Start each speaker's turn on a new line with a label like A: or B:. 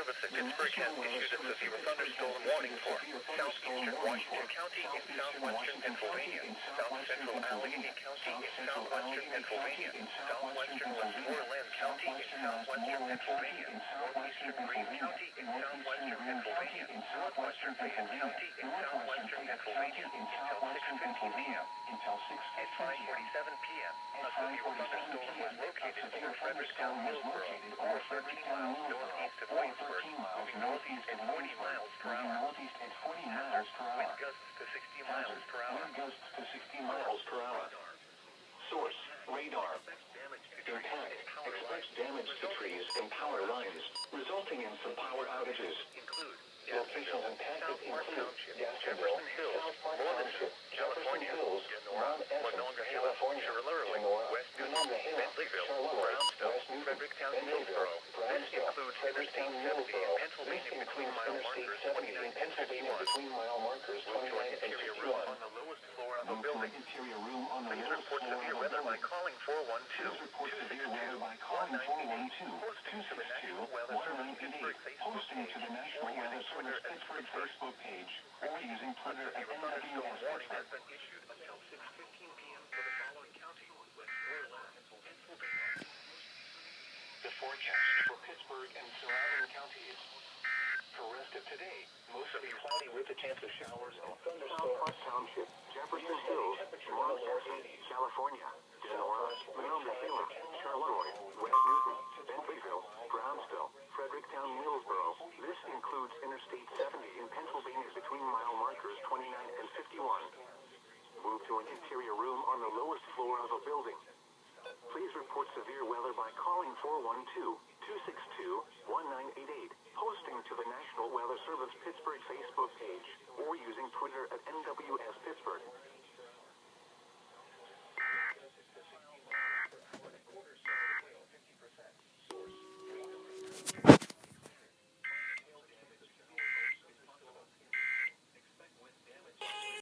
A: Service at Pittsburgh has issued a severe thunderstorm warning for southeastern Washington County in southwestern Pennsylvania, south central Allegheny County in southwestern Pennsylvania, southwestern Westmoreland County in southwestern Pennsylvania, northeastern Greene County in southwestern Pennsylvania, northwestern Fayette County in southwestern Pennsylvania until 6:15 p.m. At 5:47 p.m., a severe thunderstorm was located over Fredericktown, Hillsborough, over 13 miles northeast of Waynesburg, moving northeast at 40 miles per hour. Wind gusts to 60 miles per hour.
B: Source, radar. Impact expects damage to trees and power lines, resulting in some power outages. Locations impacted include Jacksonville, South Park Township, California, Mount Essence, California, West Newton, Bentleyville, Brownsville, Fredericktown, Hillsborough. This includes Interstate 70 in Pennsylvania between mile markers 29 and 51. Move to an interior room on the lowest floor of a building. Please report severe weather by calling 412-262-1988. Posting to the National Weather Service Pittsburgh Facebook page, or using Twitter at NWS warning has been issued until 6:15 p.m. for the following counties: Westmoreland, Pennsylvania. The forecast for Pittsburgh and surrounding counties. For rest of today, mostly cloudy with a chance of showers and thunderstorms. Township, Jefferson Hills, Mount Essence, California, Denora, Monongahela, Charleroi, West Newton, Bentleyville, Brownsville, Fredericktown, Hillsborough. This includes Interstate 70 in Pennsylvania between mile markers 29 and 51. Move to an interior room on the lowest floor of a building. Please report severe weather by calling 412-262-1988, posting to the National Weather Service Pittsburgh Facebook page, or using Twitter at NWS Pittsburgh.